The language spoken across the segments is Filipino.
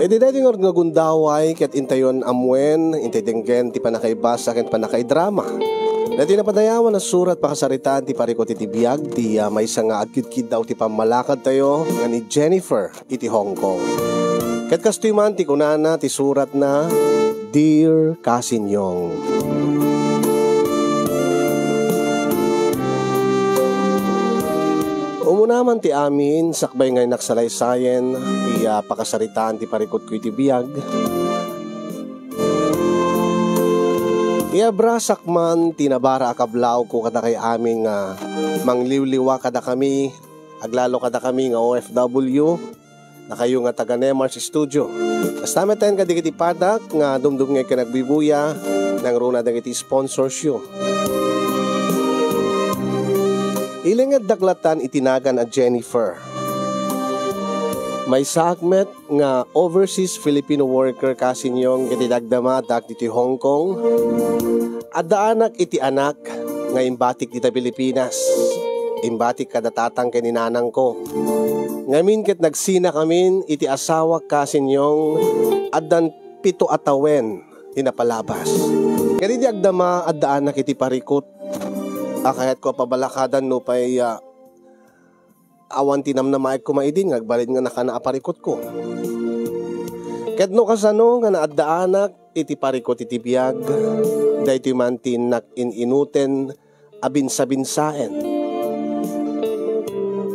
di dahil nga gundaway ket intayon amwen, intay ti panakaibasa ket panakaidrama. Dati napadayawan na surat pakasaritaan ti parikot iti biyag, ti may nga agkid-kid daw ti pamalakad tayo nga ni Jennifer iti Hong Kong. Ket kastoy man ti kunana ti surat na Dear Kasinyong. Umunaman ti amin, sakbay ngay naksalaysayen, ti pakasaritaan ti parikot ko iti biyag. Iabrasak man, tinabara akablaw ko kada kay amin nga mangliwliwa kada kami, aglalo kada kami nga OFW, na kayo nga taga Nemars Studio. Basta tayo kadigiti padak nga dumdum ngay ka nagbibuya, nang runa dagiti sponsorship. Ilang at daklatan itinagan at Jennifer. May sakmet nga overseas Filipino worker kasinyong itinagdama dak diti Hong Kong. At daanak iti anak nga imbatik dita Pilipinas. Imbatik kadatatang kaninanang ko. Ngamin ket nagsina kamin iti asawa kasinyong addan 7 atawen tinapalabas. Kani di agdama at daanak iti parikot. Kahit ko pabalakadan no pa'y awan tinam na maik kumaidin ngagbalid nga nakanaaparikot ko. Ket no kasano nga naadaanak iti parikot iti biyag daytoy man tinak inuten abinsa-binsaen.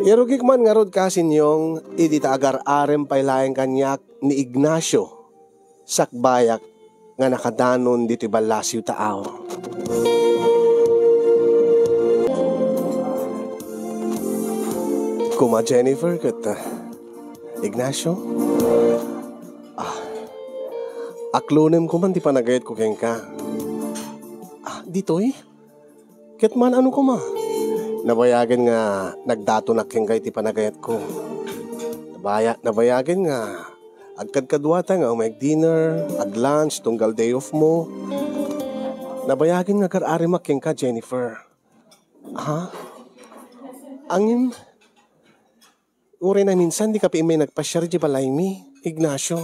Irugik man nga rod kasinyong iti agar-arem pay laeng kanyak ni Ignacio sakbayak nga nakadanon dito'y balasyo taaw. Kuma Jennifer ket Ignacio. Aklonem ko man di panagayat ko keng ka. Ditoy? Ket man ano ko ma? Nabayagan nga nagdato na keng kay ti panagayat ko. Nabayagan nga agkadkadwata nga umayag dinner, ag lunch, tunggal day off mo. Nabayagan nga karari makeng ka Jennifer. Angin uri na minsan di ka pa may nagpasyar di balay mi, Ignacio.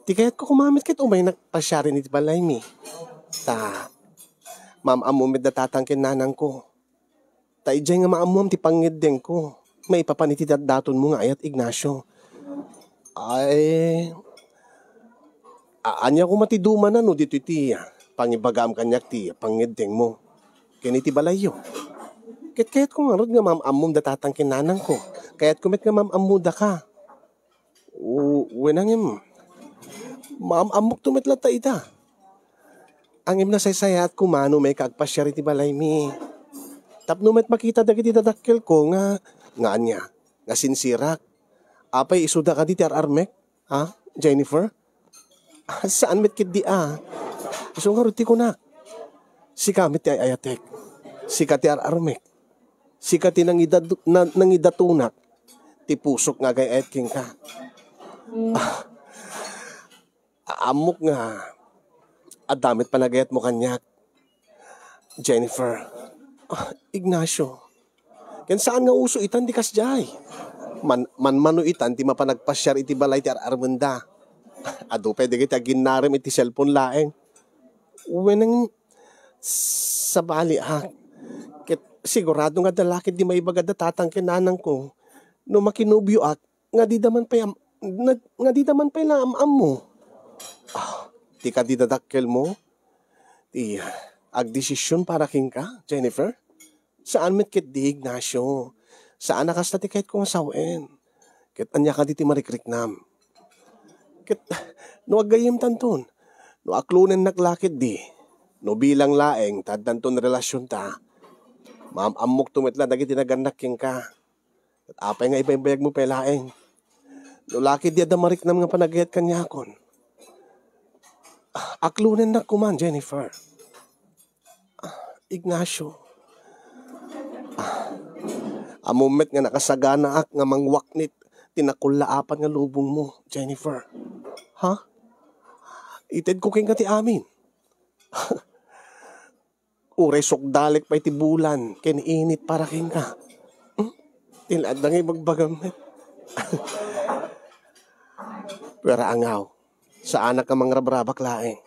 Di kaya't ko kumamit kahit umay nagpasyarin di balay mi. Ma'am amumid na tatangkin nanang ko. Ijay nga maamum ti pangideng ko. May papaniti daton mo nga ayat, Ignacio. Anya ko matiduman na no dito iti pangibagam kanyak ti pangideng mo. Kiniti balay yo. Kaya't ko nga rod nga ma'am-amum da tatangkin nanang ko. Kaya't kumit nga ma'am-amuda ka. Wenangim. Ma'am-amuk tumitla ta ita. Angim na saysaya at kumano may kaagpasyari ti balay mi. Tapno met makita dagiti dadakkel ko nga anya. Nga sinsirak. Apay isuda ka di ti ararmek? Jennifer? Saan met kit di Iso nga rod ti ko na. Si kamit ti ayatek. Si ka ti ararmek. Sikati nang idatunak, ti pusok nga gay etking ka. Amok nga, adamit panagayat mo kanyak. Jennifer, Ignacio, ken saan nga uso itan di kasjay? Mano itan ti mapanagpasyar iti balay ti ararmenda. Ado pwede kita ginarim iti cellphone laeng. Wenang sa bali sigurado nga dalakit di may bagad na tatangkin nanang ko no makinubyo nga di daman pa'y laam mo. Di ka di dadakkel mo? Di agdesisyon para king ka, Jennifer? Saan met kit di, Ignacio? Saan nakas na ti kahit kong asawen? Kit anya ka di ti marikriknam. Kit no agayim tanton, no aklunen naglakit di, no bilang laeng taddanton relasyon ta, ma'am amok tumitla dagiti naganak king ka. At apay nga ibaybayag mo pelaeng. No laki di adamariknam nga panagayat kanyakon. Aklunen na kuman, Jennifer. Ignacio. Amumet nga nakasagana ak nga mangwaknit tinakulaapan nga lubong mo, Jennifer. Ited ko king kati amin. Uray sokdalik pa iti bulan, kiniinit para king ka. Tilad na ngay magbagamit. Pero angaw, sa anak ka mga rabrabak laeng.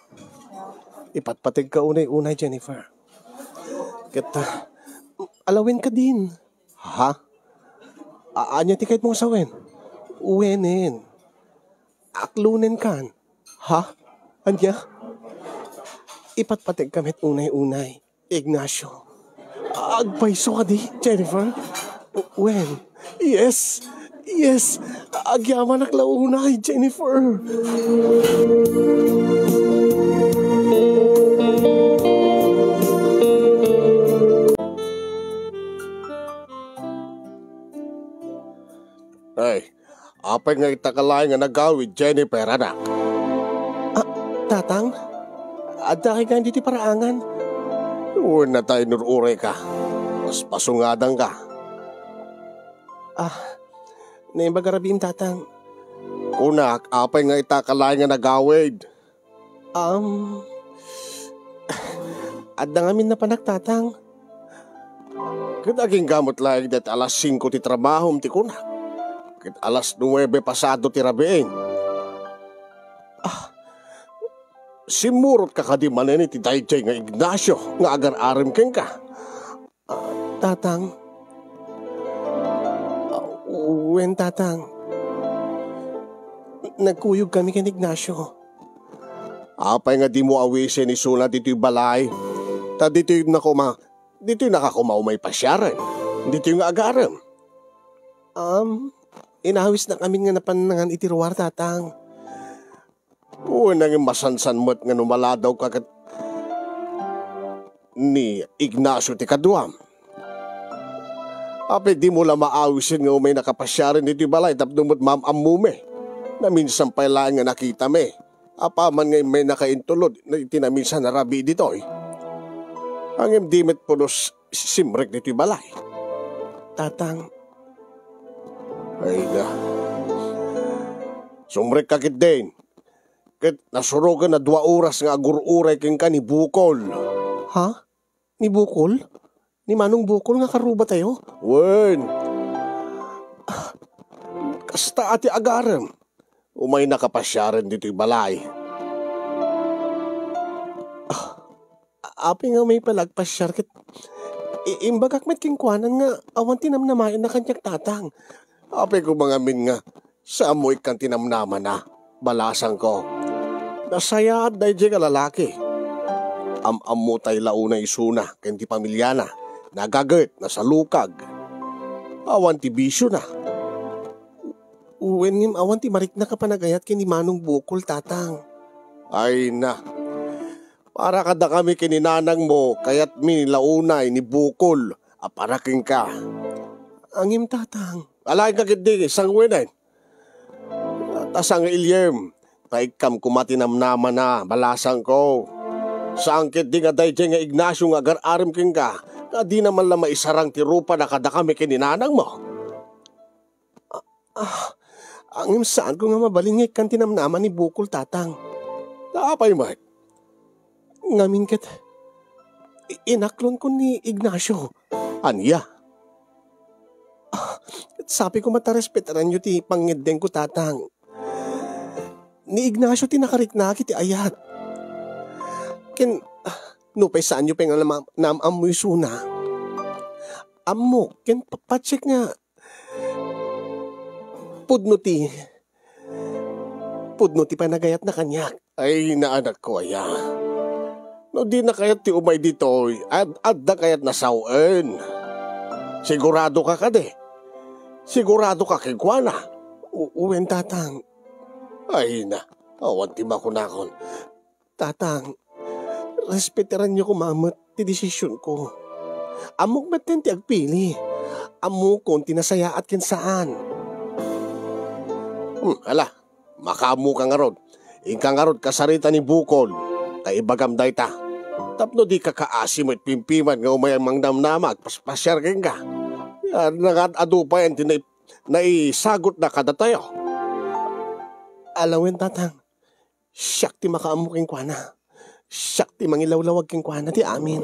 Ipatpatig ka unay-unay, Jennifer. Kita, alawin ka din. Ha? Anya ti kahit mong sawen? Uwenen. Aklunen kan. Ha? Anya? Ipatpatig kamit unay-unay. Ignacio. Agpaiso ka di, Jennifer? When? Yes. Yes. Agyaman aklaunay, Jennifer. Ay, apay nga itakalay nga nagawid, Jennifer, anak. Tatang? Adda kay nga dito paraangan. Uwan na tayo nururay ka. Mas pasungadang ka. Naimbagarabim, tatang. Kunak, apay nga itakalay nga nagawid. Adda ngamin na panak, tatang. Kadaging gamot lang dat alas 5 ti trabahom ti kunak. Kit alas 9 pasado ti rabiin. Simurot ka di manen ti dayjay nga Ignacio nga agar-arim ken ka. Tatang. Uwen, tatang. Nagkuyog kami ken Ignacio. Apay nga di mo awisin ni Suna dito'y balay. Ta dito'y nakakumaumay pasyaran. Dito'y nga agarem. Inawis na kami nga napanangan itiruar, tatang. Oo, nang masansan mo't nga numaladaw kagat ni Ignacio ti kaduam. Apay di mo lang maawisin nga umay nakapasyaran dito'y balay tapno mo't mamamume. Na minsan pa lang nga nakita me. Apaman nga may nakaintulod na itinaminsan na rabi dito'y. Ang imdimit pulos simrek dito'y balay. Tatang. Ay na. Sumrek kakit din. Kit nasurogan na 2 oras nga agururay king ka ni Bukol. Ha? Ni Bukol? Ni Manong Bukol nga karuba tayo? Wen. Kasta ati agarem. Umay nakapasyaran dito'y balay. Api nga may palagpasyar kit imbagak met king kwanan nga awan tinamnamayan na kanyak tatang. Api ko mga min nga sa amoy kang tinamnaman na balasang ko. Nasaya at dahi ka lalaki. Am-amu tay launa isuna ken ti pamilya na. Nagagat na sa lukag. Awan ti bisyo na. Uwen ngim awan ti marik na kapanagayat ken ni Manong Bukol, tatang. Ay na. Para kada kami kininanang mo kayat mi launay ni Bukol. Aparaking ka. Angim, tatang. Alay ka gindi isang winan. Tasang ilyem. Paikam kumatinamnaman na balasang ko. Sa angkit di nga dayjay nga Ignacio nga agar-arim king ka. Na di naman lang maisarang ti rupa na kada kami kininanang mo. Angim saan ko nga mabalingay kan tinamnaman ni Bukol, tatang. Napay mat. Ngamin kat inaklon ko ni Ignacio. Anya? Sabi ko matarespetaran nyo ti pangideng ko, tatang. Ni Ignacio ti nakariknaki ti ayat. Ken, nupay saan nyo pengang namamoy suna. Amo, ken papatsik nga. Pudno ti panagayat na kanyak. Ay, naanak ko, aya. No di na kayat ti umay dito, adda kayat nasawen. Sigurado ka de. Sigurado ka kay Kuana. Uwen, tatang. Ay na, awan ti makunakon. Tatang, respetaran niyo kumamot ti desisyon ko. Amok baten ti agpili. Amok ti nasaya at kinsaan. Ala, makamu ka nga rod. Ika nga rod kasarita ni Bukol. Kay ibagam day ta. Tapno di ka kaasim at pimpiman nga umayang mangdamnamag. Paspasyar king ka. Nagad-adu pa yan naisagot na kada tayo. Alawin, tatang. Siyak ti makaamuking Kuana. Siyak ti mangilawlawag king Kuana ti amin.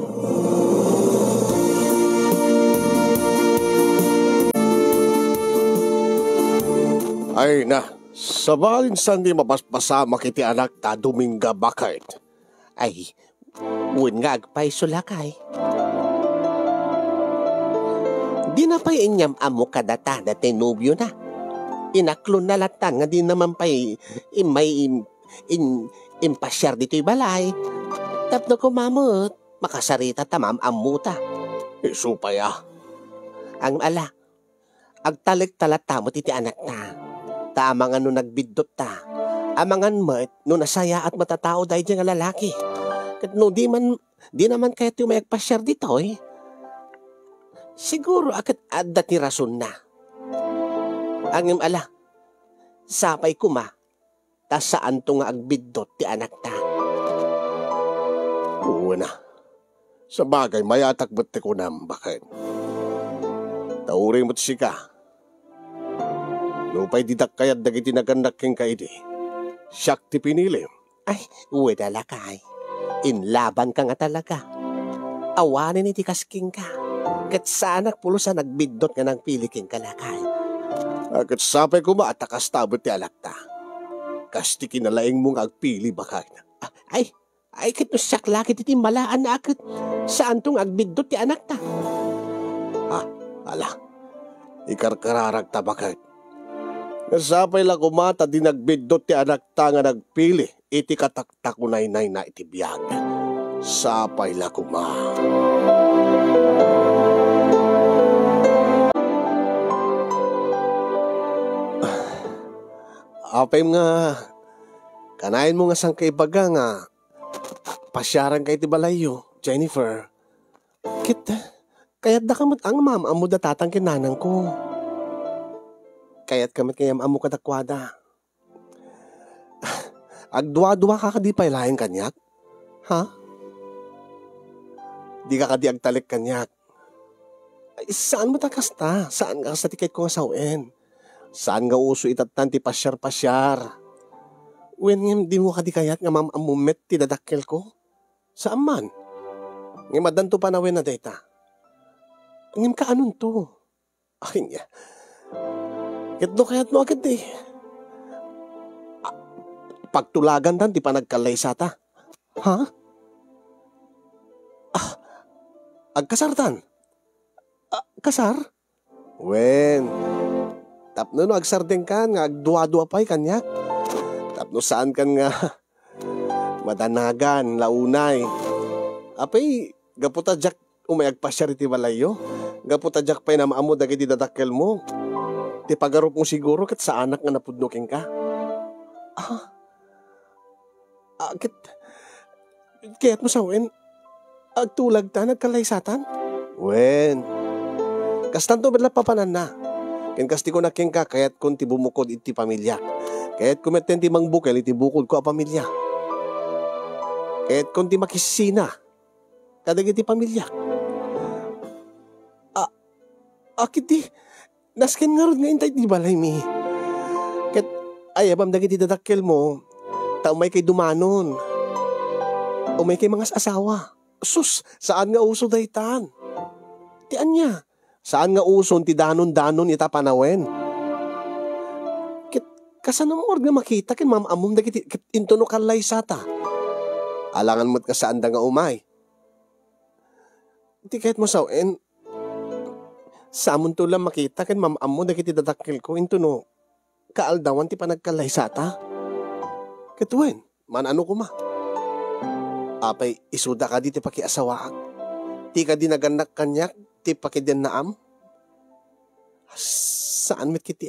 Ay na, Sa balinsan di mapaspasama kiti anak ta Dominga bakit? Ay, wen nga agpay sulakay. Di na pa'y inyam amo kadata dati nubyo na. Inaklon na latan nga di naman pa'y impasyar dito'y balay. Tapno kumamot, makasarita tamam amuta. Isupay Ang ala, agtalik talat-tamot iti anak ta. Tamangan no nagbidot ta. Amangan mat no nasaya at matatao dahil dyan nga lalaki. Kat no di naman kaya tiyo may agpasyar dito Siguro akat adat ni rason na. Ang ala, sapay kuma, ta saan to nga agbidot ti anak ta. Oo na. Sa bagay, mayatak ba't ko na bakit? Tauring mo't sika. Lupay didak kayat dagiti naganak keng kaidi. Siyak ti pinili. Ay, uwe dalakay. Inlaban ka nga talaga. Awanin iti kasking ka. Kat sa anak pulo sa nagbidot nga ng piliking kalakay. Akat sapay ko maatakas tabot ti alak ta. Kasti kinalaing mong agpili bakit? Ay, kit no siyak laki ti malaan na akit. Saan tong agbidot ti anak ta? Ala. Ikarkararag ta bakit? Nasapay lang kumata di nagbidot ti anak ta nga nagpili. Iti kataktakunay na iti biyag. Sapay lang kuma. Apay nga, kanain mo nga sang kaibaga nga, pasyaran kay ti balayo, Jennifer. Kaya't da kamot ang amo da tatang kinanang ko. Kaya't kamot kayam amo kadakwada. Agdwa-dwa ka kadi pailahin kanyak? Ha? Di ka kadi agtalik kanyak. Ay, saan mo takasta? Saan ka sa tiket ko nga sawen? Saan nga uso itatan ti pasyar-pasyar? Wen di mo kadi kayat nga amumet ti dadakkel ko? Saan man? Nga madanto pa na wen na data. Ngim ka anon to? Akin niya. Kitno kayat mo agad Pagtulagan tan ti panagkalay sata. Ha? Agkasartan? Kasar? Wen. Tapno no agsardeng kan nga agduwa-duwa pa'y kanyak. Tapno saan kan nga madanagan, launay. Apay, gaputa jak umayagpasyar iti walayo. Gaputa jak pa'y na maamo dagiti dadakkel mo. Ti pagarop mo siguro kat sa anak nga napudnuking ka. Kaya't mo sawen, agtulag ta, nagkalaysatan? Wen, kastan to badla papanan na. Ken kasti ko naking ka, kaya't kun ti bumukod iti pamilya. Kaya't kumeten ti mangbukel, iti bukod ko a pamilya. Kaya't kun ti makisina, kadag iti pamilya. Akiti, nasken nga ron nga intay di balay mi. Kaya't ayabam dagiti dadakkel mo, ta umay kay dumanon. Umay kay mga asawa. Sus, saan nga uso daytan? Tian niya. Saan nga uson ti danon-danon ita panawen? Kasan mo nga makita kin mamamom dagiti intuno kalay sata. Alangan mo't kasaan da nga umay. Ti kahit mo sawen, samon to lang makita kin mamamom dagiti dadakkel ko intuno kaaldawan ti panagkalay sata. Ketuen, manano ko ma. Apay, isuda ka di ti pakiasawaak. Ti ka di naganak kanyak, ti pakidyan naam. Saan met kiti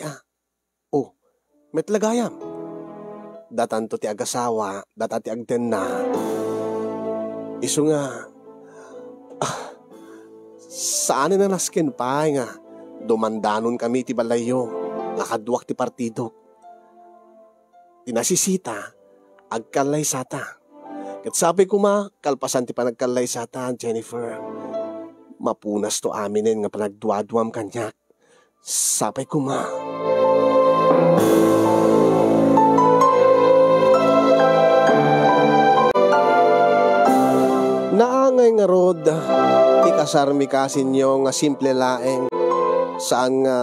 Oh, met lagayam. Datan to ti agasawa, data ti agden na. Isu nga, saan na nasken pa nga, dumandanon kami ti balayo, nakadwak ti partido. Tinasisita, agkalay sata. Kat sabi ko kalpasan ti panagkalay sata, Jennifer. Mapunas to aminin nga panagduadwam kanyak. Sabi ko Naangay nga rod, ti kasarmi kasin nyo nga simple laeng. Saan nga,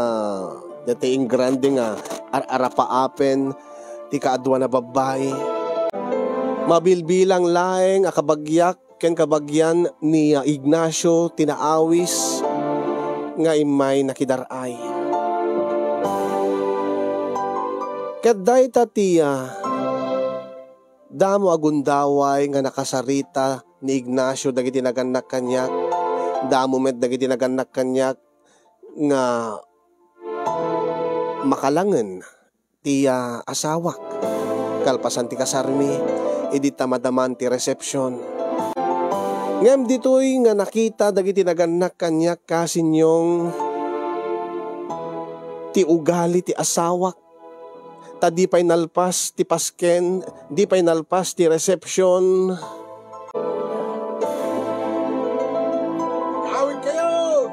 dati grande nga, arapaapen ti kaadwa na babay. Mabilbilang laeng akabagyak ken kabagyan ni Ignacio tinaawis nga imay nakidaray. Kaday tatiya, damo agundaway nga nakasarita ni Ignacio dagiti naganak kanyak, damo met dagiti naganak kanyak nga makalangen ti asawak. Kalpasan ti kasarmi, idi tamadaman ti resepsyon. Ngem ditoy nga nakita dagiti naganak kanyak kasinyong ti ugali ti asawak. Ta di pa'y nalpas ti pasken, di pa'y nalpas ti resepsyon. Awit kayo!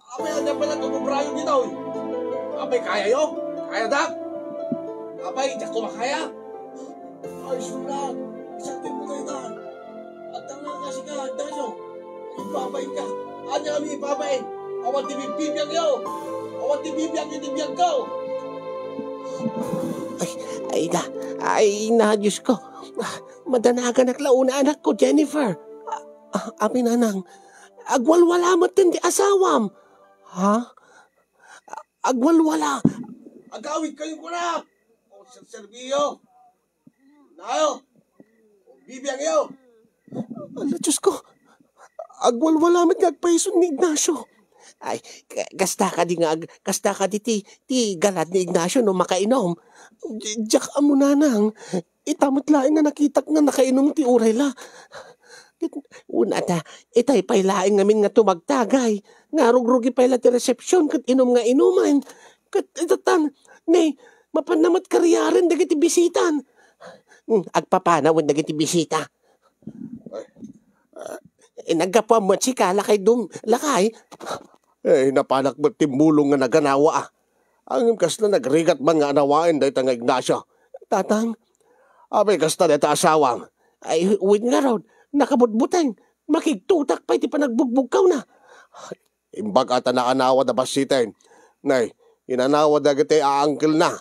Apay, anda pala tumubrayo dito. Apay, kaya yo? Kaya dak? Apay, di ko makaya? Ay, sulat. Isang mo kayo na. At ang kasi ka, Ignacio. Ipapay ka. Anya kami ipapay. Awan ti bibiyang yo. Awan ti bibiyang yung tibiyang ko. Ay na, Diyos ko. Madanagan at launa anak ko, Jennifer. Api nanang, agwalwala mo din di asawam. Ha? Agwalwala. Agawid kayo ko na. O, serbiyo. Nayo. Bibiyang iyo. Ala, Diyos ko. Agwalwala mo agpaisun ni Ignacio. Ay, kasta ka di ti galad ni Ignacio no makainom. Diyak amo nanang, itamot laing nga nakitak nga nakainom ti uray la. Una ta, itay pay laing ngamin nga tumagtagay. Nga rugrugi pay la ti resepsyon kat inom nga inuman. Kat itatan, ne, mapanamat karyarin dagiti bisitan. Agpapanawan dagiti bisita. Nagkapwa mo si ka, lakay. Napanak ba't timbulong nga naganawa ah. Ang kasla nagrigat man nga anawain dahi nga Ignacio. Tatang, abay kasla deta asawang. Ay, wait nga raw, nakabutbuteng, makigtutak pa iti panagbugbukaw na. Imbag ata nakanawa da basitin. Nay, inanawa dagiti aangkel na.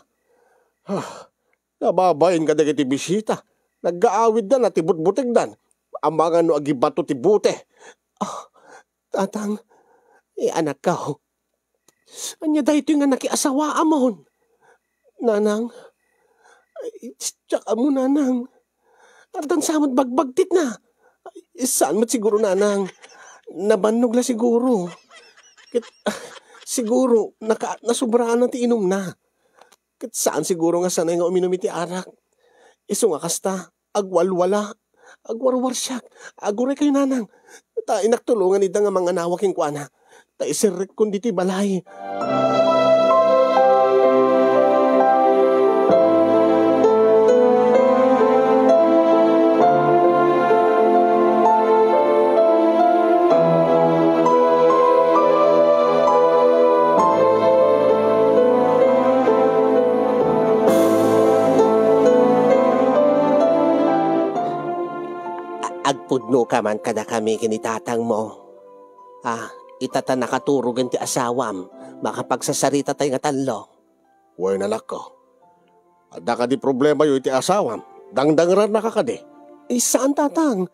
Nababayin ka dagiti bisita. Naggaawid na natibutbuting dan. Ang mga no agibato ti bute. Tatang, anak ka, anya dahito nga nakiasawa amon. Nanang, tsaka mo nanang, ardan samad bagbagtit na. Saan mo't siguro nanang, nabannog la siguro. Siguro, nasubraan na ti inom na. Kat saan siguro nga sanay nga uminom iti arak. Iso nga kasta, agwalwala, agwarwar siya, aguray kayo nanang. Ta inaktulungan ida nga mga nawaking kuana. Ta isirrik kundi ti balay. Agpudno ka man kada kami kinitatang mo. Itata nakaturugan ti asawam, makapagsasarita tayo nga tanlo. Way nanak ko. Ada ka di problema yung iti asawam, dangdangran na ka ka di. Saan tatang?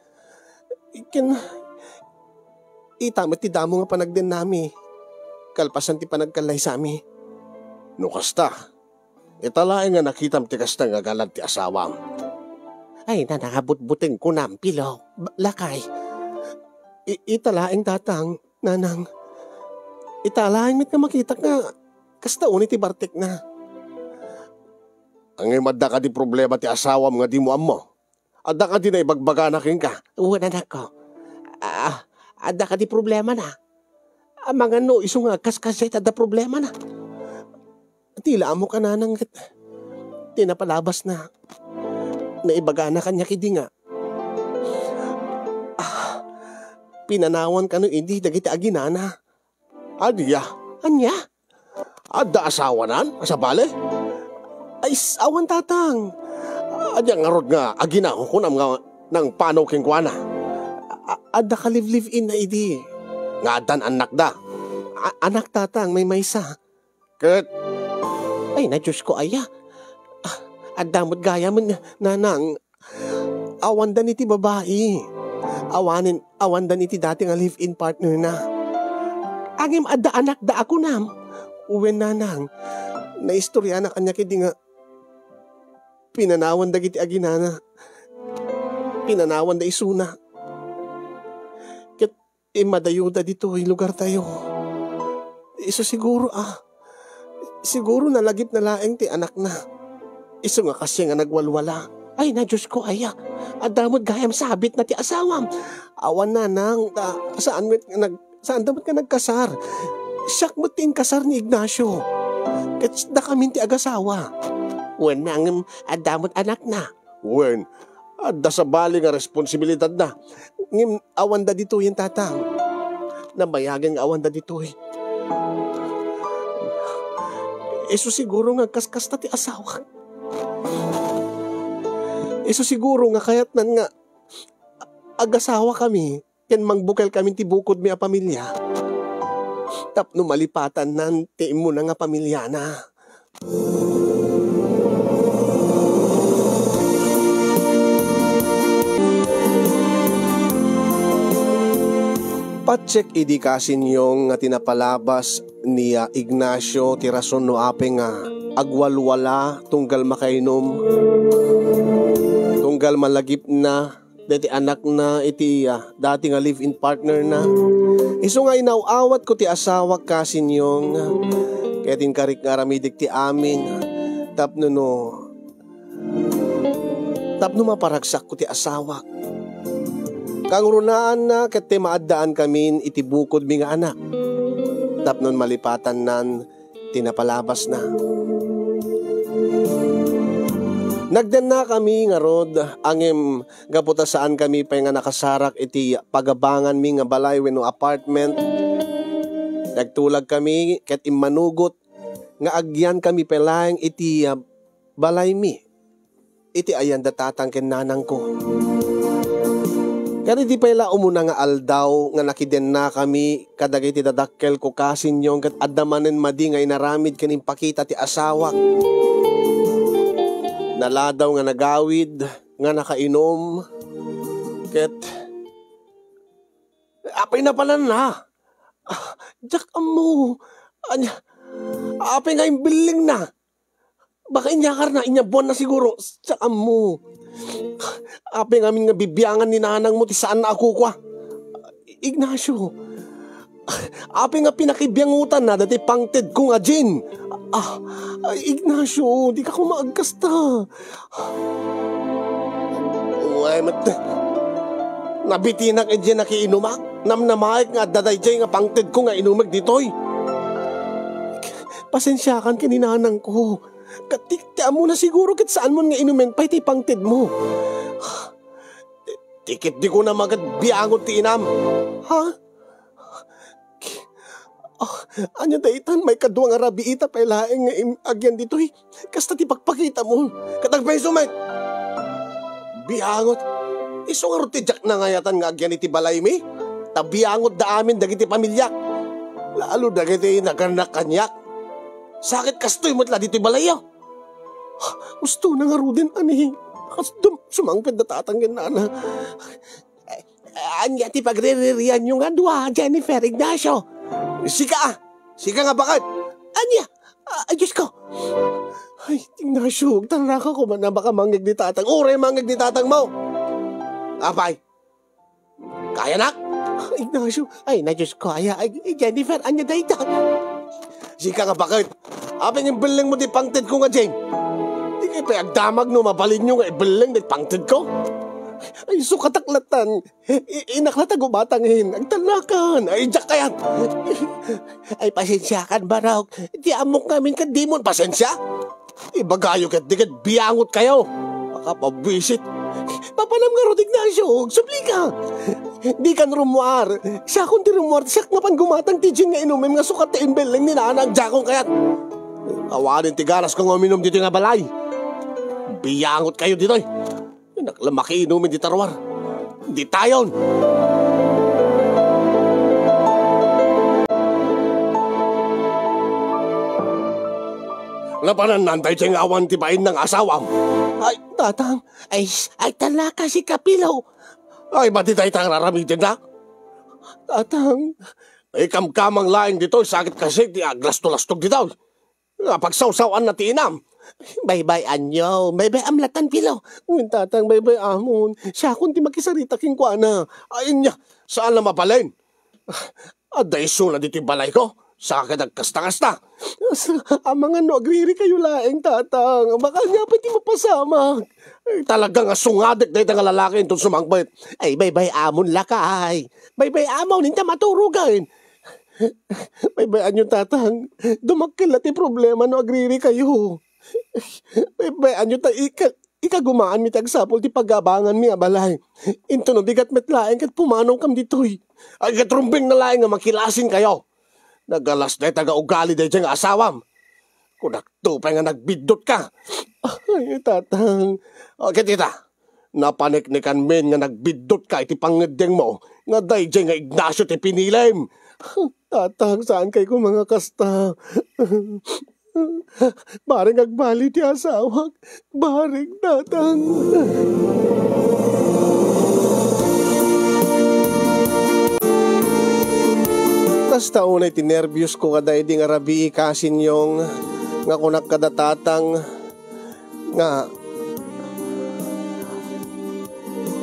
Itamit ti damo nga panagden nami. Kalpasan ti panagkalay sa ami. No kasta, italaing nga nakitam ti kasta nga galad ti asawam. Ay, nanakabutbuting ko nampilo, lakay. Italaing tatang, nanang. Italaing mit nga makitak nga, kasta unit ti bartik na. Ang imadda ka di problema ti asawam nga di mo ammo. Adda ka di na ibagbaganakin ka. Uwan anak ko. Adda ka di problema na. Mga no, iso nga kaskasay adda problema na. Tila mo ka nanang tinapalabas na. Naibagana kanya kidi nga. Pinanawan ka no hindi dagiti aginana. Adiya. Anya? Adda asawanan? Asabale? Ay, awan tatang. Adya nga rod nga agina ko kunam nga nang panaw king kuana. Adda ka live in na idi. Nga adan anak da. Anak tatang may maysa. Ket Ay na Diyos ko aya. At damot gaya mo nanang. Awan da ni ti babae. Awan da ni ti dati nga live-in partner na. Angim adda anak da ako nam. Uwen nanang. Naistorya na kanya kiti nga. Pinanawan da kiti aginana. Pinanawan da isuna. Ket imadayuda dito lugar tayo. Iso siguro Siguro nalagip na laeng ti anak na. Iso nga kasi nga nagwalwala. Ay na Diyos ko aya. Adamod gayam sabit na ti asawam. Awan nanang. Saan dapat ka nagkasar? Siyak mo ti kasar ni Ignacio. Ket da kami ti agasawa. Wen nang adamod anak na. Wen. Adda sa bali nga responsibilidad na. Ngim awan da dito yung tatang. Nabayagan nga awan da dito Iso siguro nga kaskas na ti asawa. Iso siguro nga kayat nan nga agasawa kami. Ken mangbukal kami ti bukod mi a pamilya. Tapno malipatan nan ti mo na nga pamilya na. Patsek idi kasin yung nga tinapalabas niya Ignacio ti rason no ape nga agwalwala tunggal makainom. Tunggal malagip na dati anak na iti dati nga live-in partner na. Iso nga inawawat ko ti asawa kasin yung kaya tinkarik nga ramidik ti amin. Tapno maparagsak ko ti asawa. Kang runaan na ket ti maaddaan kami iti bukod mi nga anak. Tapnon malipatan nan tinapalabas na. Nagdan na kami nga rod angem gaputa saan kami pa nga nakasarak iti pagabangan mi nga balay wenno apartment. Nagtulag kami ket immanugot nga agyan kami pelayeng iti balay mi. Iti ayan datatang ken nanang ko. Kaya di pala umuna nga aldaw nga nakiden na kami kadagay ti dadakkel ko kasin yung kat adamanen madi nga inaramid kaning pakita ti asawa. Naladaw nga nagawid nga nakainom. Ket apay na pala na. Diyak amo. Apay nga imbiling na. Baka inyakar na, inyabuan na siguro. Diyak amo. Ape nga amin nga bibiyangan ni nanang mo ti saan na ako kwa. Ignacio, ape nga pinakibiyangutan na dati pangted ko nga Jin. Ignacio, di ka ko maagkasta. Uy, nabitinak e Jin nakiinumak. Namnamaik nga daday Jin nga pangted ko nga inumag ditoy. Pasensyakan kininanang ko. Katikta mo na siguro kit saan mo nga inumen pa iti pangted mo. Tikit di ko na magad biangot ti inam. Ha? Anya daitan may kadwa nga rabiita pa ilaeng nga agyan ditoy. Kasta ti pagpakita mo. Katagbay sumay. Biangot. Iso nga ruti jak na ngayatan nga agyan iti balay mi. Tabiangot da amin dagiti pamilyak. Lalo dagiti naganak kanyak. Sakit kastoy mo't la dito'y balayo. Gusto na nga rudin, ani. Sumangpid na tatanggan na na. Anya ti pagre-re-rian yung adwa, Jennifer Ignacio. Sika nga bakit? Anya, Diyos ko. Ay, Ignacio, taraka ko man na baka mangig ni tatang. Ure mangig ni tatang mo. Apay, kaya nak? Ignacio, ay na Diyos ko, ay Jennifer, anya dayta. Sika nga bakit? Apeng yung biling mo di pangted ko nga, Jane. Di kayo payagdamag no, mabalin nyo nga ibiling di pangted ko. Ay, sukataklatan. Inaklata gumatangin. Agtalakan. Ay, jak kayan. Ay, pasensyakan, Barok. Di amok namin ka demon. Pasensya? Ibagayo kat di kat biyangot kayo. Baka pabisit. Papanam nga ro, Ignacio. Subli ka. Di kan rumuar. Siya kung di rumuar, siya mapan gumatang tijin nga inumim nga sukat ti imbeling ni nanang jakong kayat. Awanin ti garas kung uminom dito nga balay. Biyangot kayo dito. Naklamaki inumin di tarwar. Di tayon. Napananantay tiyang awan tibain ng asawam. Ay, tatang, ay talaka si Kapilaw. Ay, ba't itay tang raramitin na? Tatang, Ay, kamkamang laing dito, sakit kasi, di aglas-tulastog dito. Pagsawsawan na tinam. Baybay anyo, baybay amlatan Pilaw. Uwin tatang, baybay amon. Siya kundi makisarita king kwa na. Ayun niya, saan na mapalain? Aday na dito yung balay ko. Sakit agkasta-kasta. Ang mga no, agriri kayo laing tatang. Baka nga pwede mapasama. Ay, talagang asungadik dahil ang lalaki itong sumangbait. Ay, baybay amon lakay. Baybay amon, hindi maturugan. Baybayan yung tatang. Dumakilat yung problema no agriri kayo. Baybayan yung ikagumaan mi tagsapol ti pagabangan mi abalay. Into no bigat metlaeng kat pumanong kam ditoy. Ay katrumbing na laeng nga makilasin kayo. Nagalas na taga-ugali dahil dyan nga asawam. Kung nagtupay nga nagbidot ka. Ay tatang. Okay tita. Napaniknikan men nga nagbidot ka iti pangedeng mo. Nga dahil dyan nga Ignacio ti pinilim. Tatang, saan kayo kung mga kasta? Baring agbali ti asawag. Baring, tatang. Kasta unay tinervyos ko kaday di nga rabi ikasin yung nga kunak kadatatang nga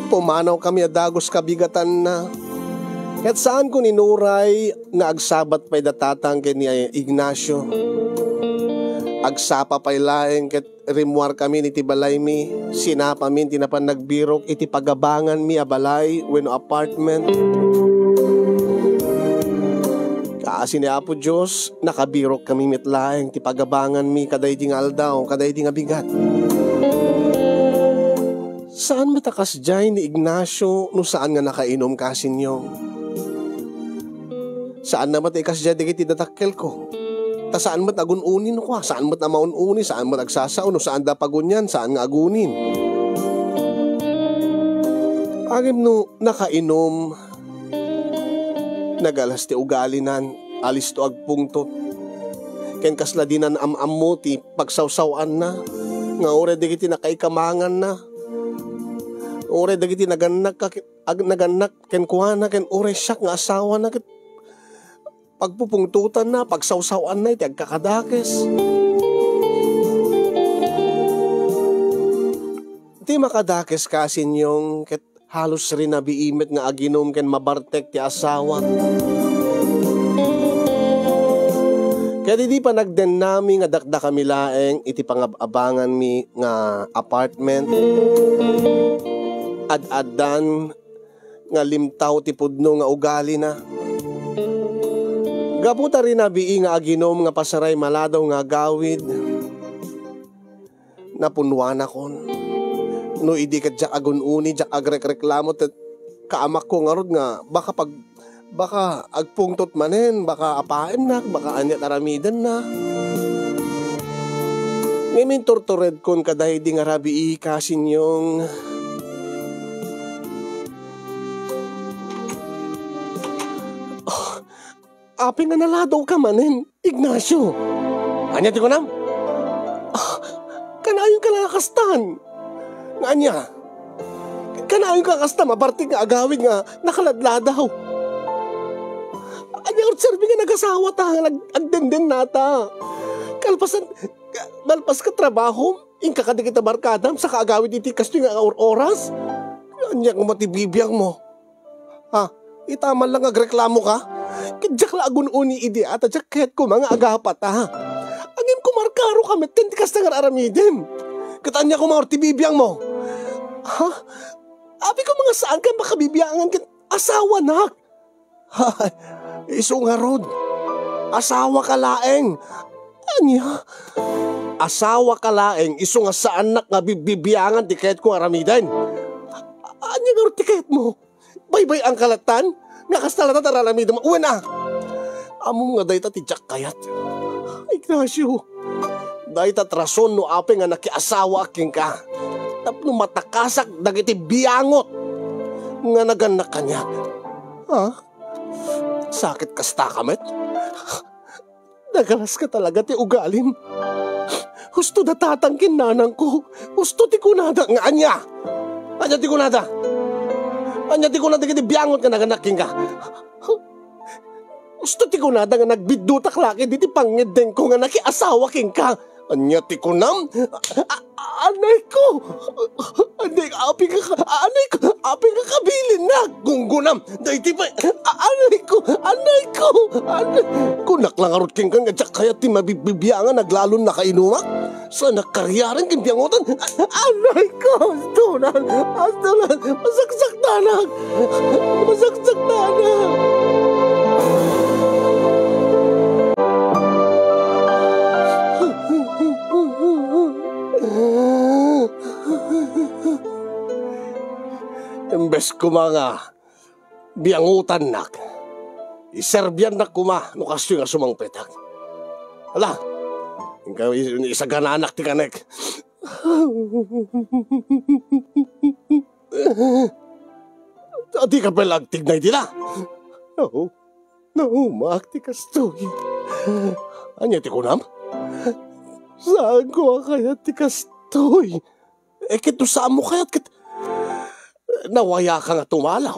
pumanaw kami adagos kabigatan na. At saan ko ninuray na agsabat pa'y datatang kay ni Ignacio. Agsapa pa'y laeng ket rimuar kami ni tibalay mi. Sinapa min tinapan nagbirok iti pagabangan mi abalay when apartment. Kaasi ni Apo Diyos, nakabirok kami mitlaeng ti pagabangan mi kaday di nga aldaw, kaday di nga bigat. Saan matakas dyan ni Ignacio no saan nga nakainom kasinyo? Saan naman ikas dyan di kiti datakkel ko? Ta saan mat agununin ko? Saan mat na maununi? Saan mat agsasaw? No saan da pagunyan? Saan nga agunin? Agim no nakainom, nagalas ti ugalinan, alis to agpungtot. Ken kasla dinan am-ammo ti pagsawsawan na. Nga ore di kiti nakaikamangan na. Ore di kiti naganak ken kuana ken ore siyak nga asawa na ket pagpupungtutan na, pagsawsawan na, iti agkakadakes. Iti makadakes kasin yung ket halos rin na biimit nga aginom ken mabartek ti asawa. Kaya di pa nagden nami nga dakda kami laeng iti pangabangan mi nga apartment. Ad-adan nga limtaw ti pudno nga ugali na. Gaputa rin na bii nga aginom nga pasaray maladaw nga gawid. Napunwan akon. No idi kat jak agununi, jak agrek-reklamo tet kaamak ko nga rod nga baka agpungtot manen, baka apaem na, baka anyat aramidan na. Ngayon tortured kon kaday di nga rabi ikasin yung api nga naladaw ka manen, Ignacio. Anya ti ko nam? Kanayon ka nakakastan. Nga anya? Kanayon ka kakastan, mabartig nga agawin nga nakaladladaw. Anya observe nga nag-asawa ta, agdenden nata. Malpas ka trabaho, ingka ka di kita barkadam, sa kaagawin iti kasto nga oras. Anya nga matibibiyang mo. Ha? Itaman lang agreklamo ka? Kadyak la agun-uni idi at adyak kahit ko mga agapat ha. Angin ko markaro kami, tintikas na nga aramidin. Katanya ko mga ortibibiyang mo. Ha? Abi ko mga saan ka makabibiyangan kat asawa nak. Ha? Iso nga rod. Asawa ka laeng. Anya? Asawa ka laeng, iso nga saan nak nga bibiyangan ti kahit ko aramidin. Anya nga ortikahit mo? Baybay ang kalatan? Nakastalata taralamid mo. Uwan na. Among nga dayta ti Jack kayat. Ignacio. Dayta trason no ape nga nakiasawa aking ka. Tapno matakasak dagiti biyangot. Nga naganak kanya. Ha? Sakit kasta kamet? Nagalas ka talaga ti ugalin. Husto da tatangkin nanang ko. Husto ti kunada nga anya. Anya ti kunada. Anya ti kunada kiti biyangot ka naganaking ka. Husto ti kunada nga nagbidutak laki di ti pangideng ko nga nakiasawa king ka. Anya ti kunam. Anay ko. Anay ko. Aping ka kabilin na. Gunggunam. Day ti pa. Anay ko. Kunak lang arot king kang gadyak kaya ti mabibiyangan naglalon na kainumak. Sa nakaryaran king biyangotan. Anay ko. Astunan. Masaksak tanak. Imbes ko mga biyangutan nak, iserbyan na kuma no kasyo nga sumangpetak. Hala, ikaw isa gananak ti kanek. Di ka pelagtig na itila. No, maakti kastoy. Anya ti kunam? Saan ko kaya ti kastoy? Kito saan mo kaya't nawaya ka nga tumalaw.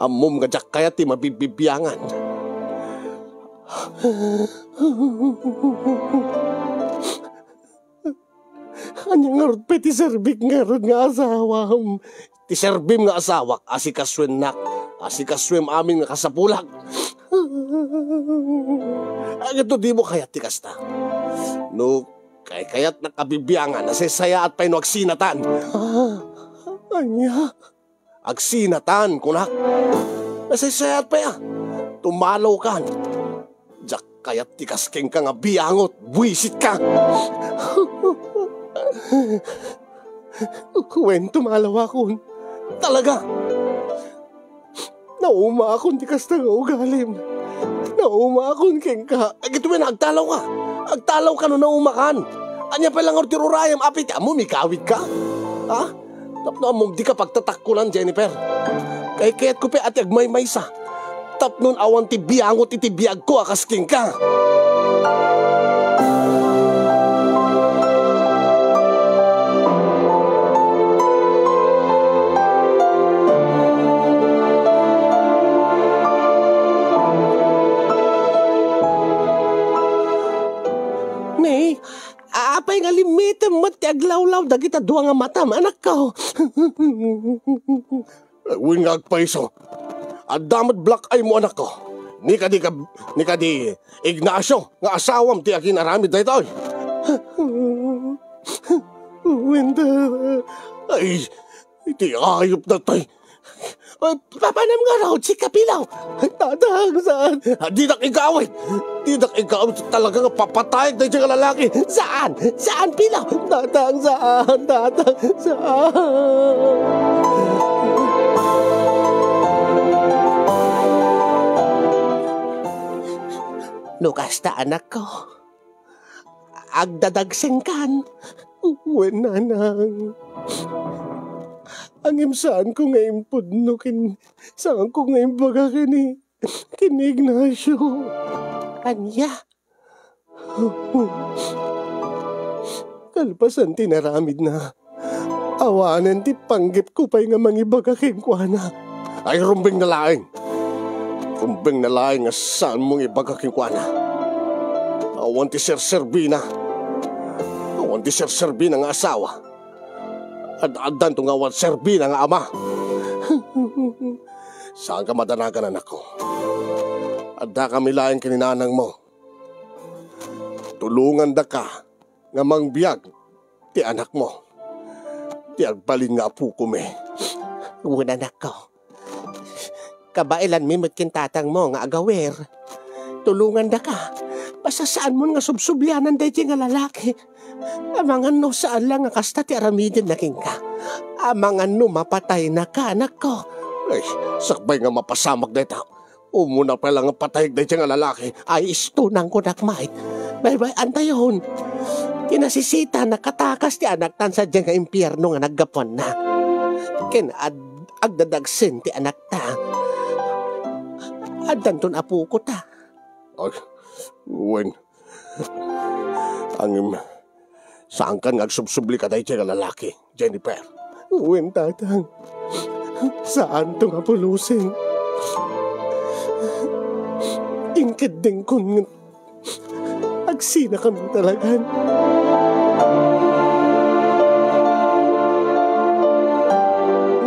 Amom nga jak kaya ti mabibibiyangan. Anyang nga rod ti serbik nga rod nga asawa. Ti serbim nga asawak, asikaswem nak. Asikaswem amin nga kasapulak. Agad di mo kaya ti kasta. No, kaya't nakabibiyangan, nasisaya at pa'y no agsinatan. Anya? Agsinatan, kunak. Nasisaya at pa'y tumalaw ka. Diyak kaya't tikasking ka nga biyangot, buwisit ka. Kuwen tumalaw akon. Talaga. Nauma akon tikasta nga ugalim. Nauma akon king ka. Agito ba nagtalaw ka? Agtalaw ka no naumakan. Anya pa lang ortirurayam apit. Amo, mikawid ka? Ha? Tapno among di ka pagtatakkulan, Jennifer. Kay kaya't ko pa at agmay-may sa. Tapnon awan ti biyangot iti biyag ko akasking ka. Apay nga limite mat ti aglawlaw dagita duwa nga matam anak ko. Uwin nga agpaiso. Adamat black eye mo anak ko. Ni ka di Ignacio nga asawam ti akin aramid na ito. Uwin ay iti ayop na tay. Papanam nga raw, si Kapilaw. Tatang saan? Di nak igawin. Di nak igawin. Talaga nga papatayag na siyang lalaki. Saan? Saan, Pilaw? Tatang saan? Tatang saan? Lukas ta anak ko. Agdadagsing kan. Uwen nanang. Ang imsaan ko ngayon pudno saan ko ngayon baga kini Ignacio. Anya? Kalpasan tinaramid na. Awanan ti panggip ko pa'y nga mangibaga kinkwana. Ay rumbing na laing. Rumbing na laing nga saan mong ibaga kinkwana. Awan ti Sir Serbina. Awan ti Sir Serbina nga asawa. Ad-adan to nga wan Serbina nga ama. Saan ka madanagan anak ko? Adda kami laing kininanang mo. Tulungan da ka nga mangbiyag ti anak mo. Ti agbalin nga apu ko me. Uwan anak ko. Kabailan mimot kintatang mo nga agawer. Tulungan da ka. Basta saan mo nga subsubyanan da nga lalaki. Amangan no saan lang nga kasta ti aramidin na king ka. Amangan no mapatay na ka, anak ko. Ay, sakbay nga mapasamag na ito. Umuna pa lang ang patayag na nga lalaki. Ay, istunang ko nakmait. Bye-bye, antayon. Tinasisita na katakas ti anak tan sa dyan nga impyerno nga naggapon na. Ken agdadagsin ti anak ta. At danton apo ko ta. Ay, wen. Ang saan ka nagsubsubli ka tayo nga lalaki, Jennifer? Wen tatang. Saan to nga pulusin? Ingkad din kun agsina kami talagan.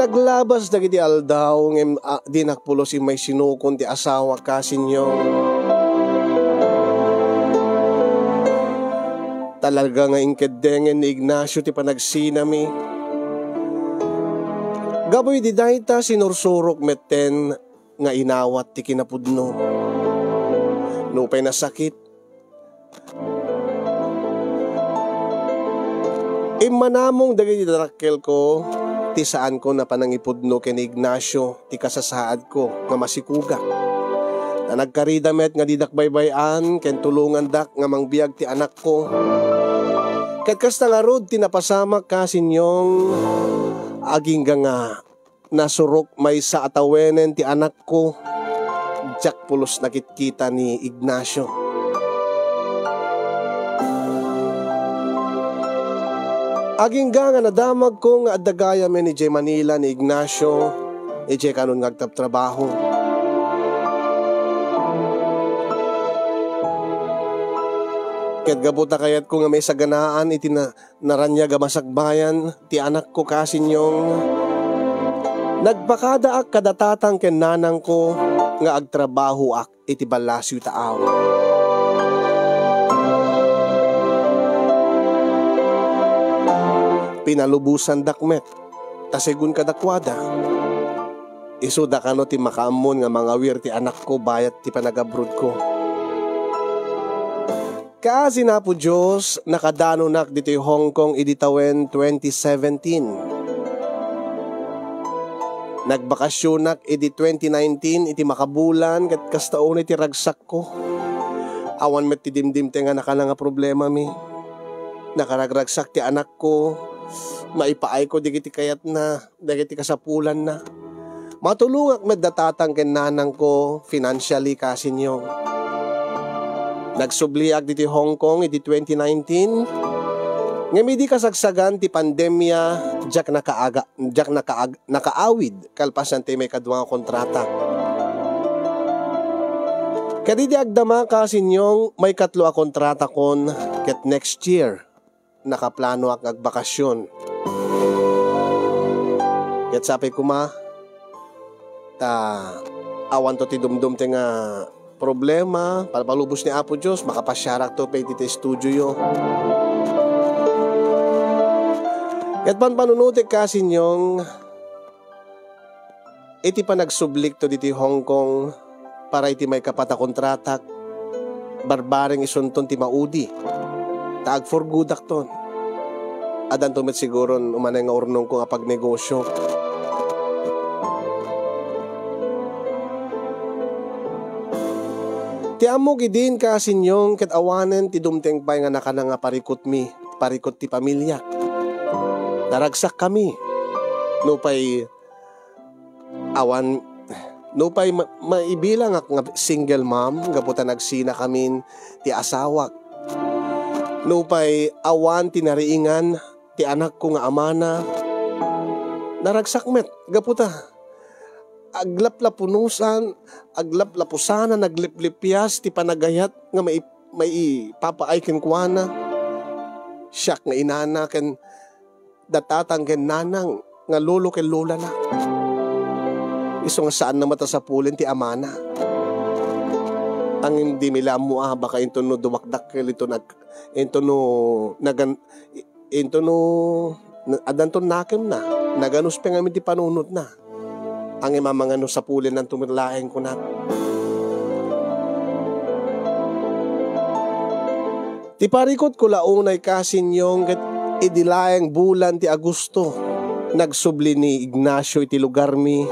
Naglabas na giti aldaw ngem di nakpulos may sinukon ti asawa kasinyo. Talaga nga ingkedengen ni Ignacio ti panagsinami. Gaboy di dayta sinursurok meten nga inawat ti kinapudno. Nupay na sakit. Imanamong dagiti darakkel ko ti saan ko na panangipudno ken Ignacio ti kasasaad ko nga masikuga. Na nagkaridamet nga didak baybayan ken tulungan dak nga mangbiag ti anak ko. Ket kasta nga rod ti napasamak kasinyong aging nga nasurok may sa atawenen ti anak ko. Jack pulos nakitkita ni Ignacio. Aging nga nadamag ko nga adagaya men ni J. Manila ni Ignacio, J. kanon ngagtap-trabaho. Ket gabuta kayat ko nga may saganaan iti naranya gamasakbayan ti anak ko kasinyong nagpakadaak kadatatang ken nanang ko nga agtrabaho ak iti balasyo taaw. Pinalubusan dakmet, tasegun kadakwada. Isuda kano ti makaamon nga mga wir ti anak ko bayat ti panagabrod ko. Kaasi na po Diyos, nakadano nak dito Hong Kong iditawen 2017. Nagbakasyonak iti 2019 iti makabulan kat kastaon iti ragsak ko. Awan met ti dimdim te nga nakala nga problema mi. Nakaragragsak ti anak ko. Maipaay ko digiti kayat na, digiti kasapulan na. Matulungak med datatang ken nanang ko financially kasinyo. Nagsubliag diti Hong Kong iti 2019. Ngemi di kasagsagan ti pandemya jak nakaawid kalpasan ti may kadwa kontrata. Kadi di agdama kasinyong may katlo a kontrata kon ket next year nakaplano ak agbakasyon. Ket sapay kuma awan to ti dumdum ti nga problema palubos ni Apo Diyos makapasyarak to pay ti studio yo. Ket panunutik kasinyong iti panagsublik to diti Hong Kong para iti may kapata kontratak barbaring isunton ti maudi taag for gudak ton. Adan tumet siguro umanay nga urnong ko nga pagnegosyo. Ti amog idin kasinyong ket awanen ti dumteng pay nga nakana nga parikot ti pamilya. Daragsak kami. Nupay maibilang nga single mom gaputa nagsina kamin ti asawak. Nupay awan tinariingan ti anak ko nga amana. Naragsak met gaputa aglaplapusan nagliplipyas ti panagayat nga may papaay ken kuana. Siyak nga inana ken datatang ken nanang nga lolo ken lola na. Iso nga saan na matasapulin ti amana. Ang hindi mila mo baka into no dumakdak kel ito adanton nakem na naganus pa nga ti panunot na. Ang imamangano sa pulin ng tumirlaeng ko na. Ti parikot ko launay kasinyong ket idilaeng bulan ti Agosto. Nagsubli ni Ignacio iti lugar mi.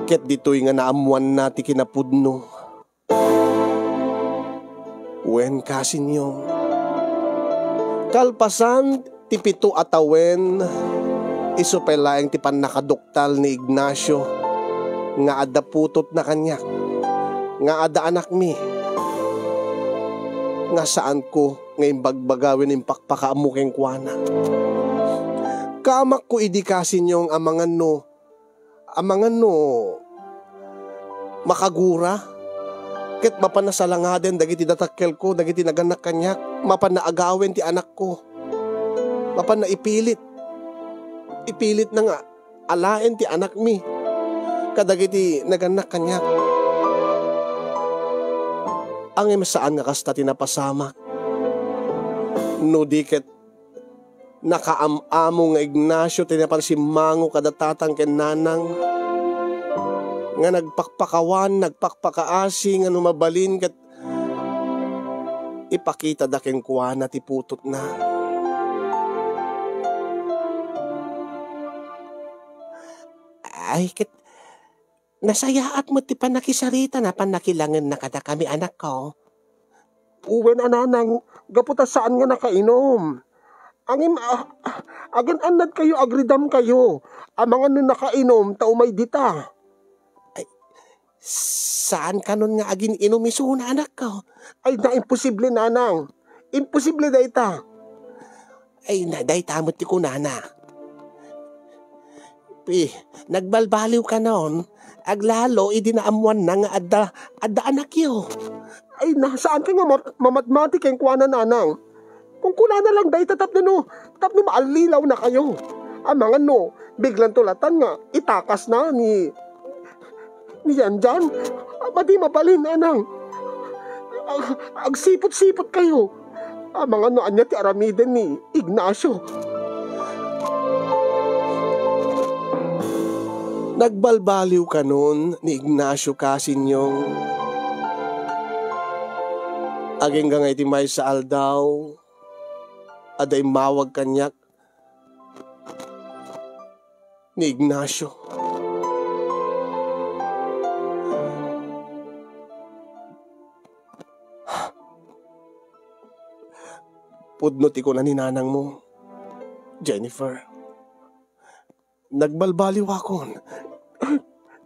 Ket ditoy nga naamuan na ti kinapudno. Wen kasinyong. Kalpasan ti 7 atawen iso pay laeng ti pannakaduktal ni Ignacio nga adda putot na kanyak, nga adda anak mi, nga saan ko ngayon bagbagawin ng pakpakaamukeng kuwana. Kamak ko idikasin yung amangan no makagura, ket mapanasalangaden dagiti datakkel ko, dagiti naganak kanyak, mapanaagawen ti anak ko, mapanaipilit na nga alaen ti anak mi, kadagiti naganak kanyak. Ang saan nga kasta tinapasamak, no diket nakaamamo nga Ignacio tinapansimango kadatatang ken nanang, nga nagpakpakawan, nagpakpakaasi, nga numabalin kat ipakita daking kuwana ti putot na. Ay, nasayaat mo ti panakisarita na panakilangan na kada kami anak ko. Uwen ananang, gaputa saan nga nakainom. Agin anad kayo, agridam kayo. Amang ano nakainom, taumay dita. Saan ka nun nga agin inumiso na anak ko? Ay na, imposible nanang. Imposible da ita. Ay na, day tamot ti kunana. Nagbalbaliw ka nun, aglalo idinaamuan na nga adda anak yo. Ay na, saan ka nga mamatmatik yung kuwana nanang? Kung kunana lang day tapno maalilaw na kayo. Amangan no, biglang tulatan nga, itakas na ni yan dyan. Madi mabalin anang. Agsipot-sipot kayo. Amangan no, anya ti aramiden ni Ignacio. Nagbalbaliw ka nun ni Ignacio Casinyong. Aging nga iti may sa aldaw, aday mawag kanyak ni Ignacio. Pudnot ko na ni nanang mo, Jennifer. Nagbalbaliw akon.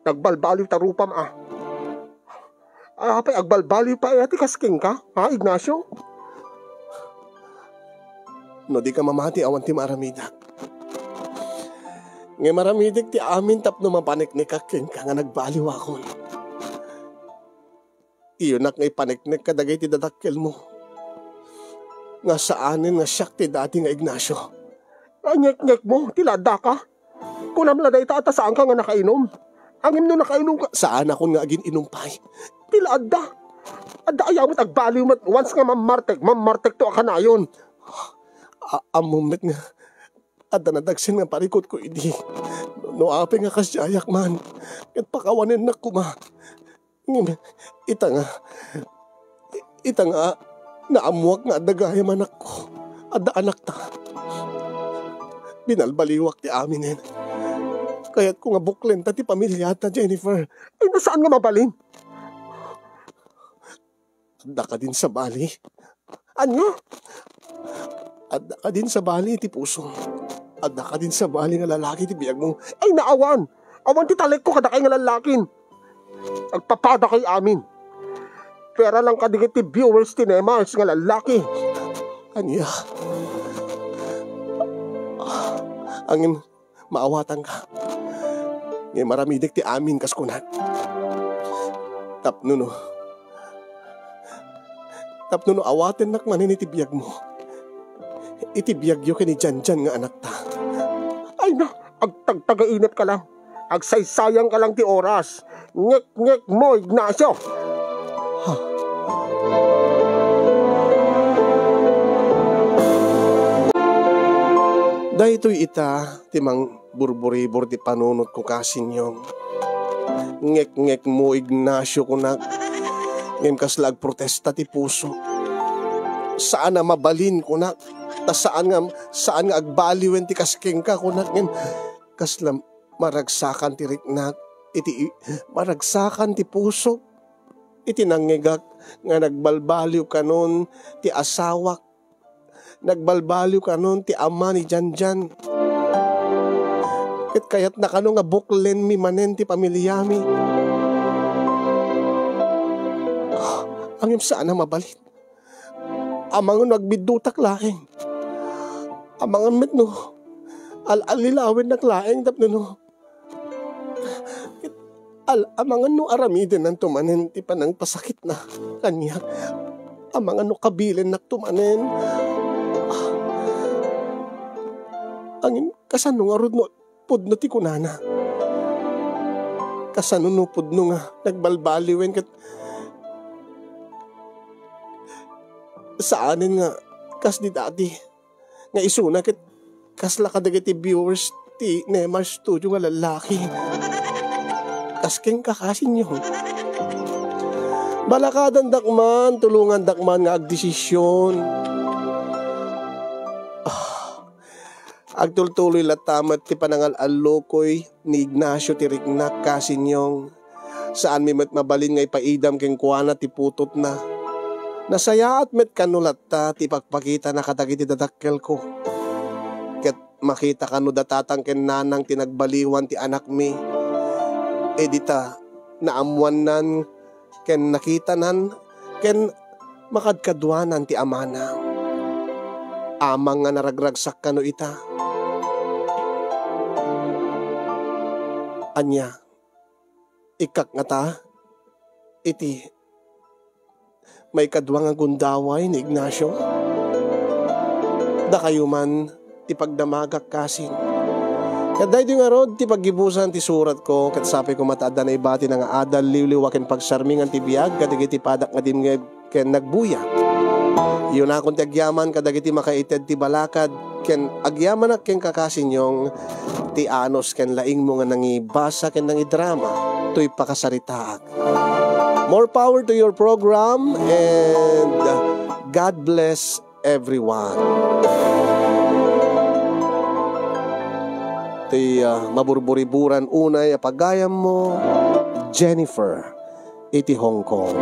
Nagbalbaliw tarupam apay agbalbaliw pa ati kasking ka, ha Ignacio? No di ka mamati awan ti maramidak. Ngay maramidik ti amin tapno mapaniknik kaking ka nga nagbaliw akon. Iyon nak ngay paniknik kadagay ti dadakkel mo. Nga saanin nga siyak ti dati nga Ignacio. Anyek-nyek mo, tilada ka. Kunam laday ta saan ka nga nakainom. Angin no nakainom ka. Saan ako nga agin inumpay? Tilada. Adda ayawit agbaliw mat. Once nga mamartek to akanayon. Amumit nga. Adda nadagsin nga parikot ko idi. No ape nga kasyayak man. Kat pakawanin na kuma. Ita nga. Naamuak nga adagaya manak ko. Adda anak ta. Binalbaliwak ti aminin. Kaya't ko nga buklen ta ti pamilyata, Jennifer. Ay nasaan nga mabalin? Adda ka din sa bali. Ano? Adda ka din sa bali ti puso. Adda ka din sa bali nga lalaki ti biyag mo. Ay naawan. Awan ti talek ko kada kay nga lalakin. Agpapada kay amin. Pera lang kadigit ti viewers ti Nemars nga lalaki. Anya? Angin maawatan ka. Ngay maramidik ti amin kaskunat. Tapno no awaten nak manin itibiyag mo. Itibiyag yo kini Janjan nga anak ta. Ay na, agtagtagainat ka lang. Agsaysayang ka lang ti oras. Ngek mo, Ignacio. Dahito'y ita, timang burburibor ti panunot ko kasinyong. Ngek mo, Ignacio ko na. Ngem kaslag protesta ti puso. Saan na mabalin ko na. Ta saan nga agbaliwen ti kasking ka ko na. Ngem kaslam maragsakan ti riknak. Iti maragsakan ti puso. Iti nangigak nga nagbalbaliw kanon ti asawak. Nagbalbaliw kanon ti ama ni Janjan. Ket kayat na kano nga buklen mi manen ti pamilyami. ang sana mabalit. Amang nagbidutak laeng. Amang met no, alilawin naklaeng tapno no. Amangan no aramiden ng tumanen ti panang pasakit na kanya. Amangan no kabilin na tumanen. Angin kasano nga rod no pudno ti kunana. Kasano no pudno nga nagbalbaliwen kat saanin nga kas di dati nga isuna kat kasla kadagiti viewers ti Nemar Studio nga lalaki. Kasking kakasin yun. Balakadan dakman, tulungan dakman nga agdesisyon. Agtultuloy latamat ti panangal-alokoy ni Ignacio ti Riknak kasin yung saan mi met mabalin nga ipaidam keng kuana ti putot na. Nasaya at met kanulat ta ti pagpakita na kadagiti dadakkel ko. Ket makita kanu datatang ken nanang tinagbaliwan ti anak mi. Edita naamuanan ken nakitanan ken makadkadwanan ti amana. Amang nga naragragsak kanu ita. Anya, ikak nga ta, iti may kadwa nga gundaway ni Ignacio. Da kayo man ti pagdamagak kasin. Kaday di nga rod ti paggibusan ti surat ko kat sapi ko mataada na ibati na nga adal liwliwaken pagsarmingan ti biyag kadagiti padak nga dim nga ken nagbuya. Iyon akong ti agyaman kadagiti makaited ti balakad ken agyaman ak ken kakasin yung ti anos ken laing mo nga nangibasa ken nangidrama tuy pakasaritaak. More power to your program and God bless everyone. Ti maburburiburan unay apagayam mo Jennifer iti Hong Kong.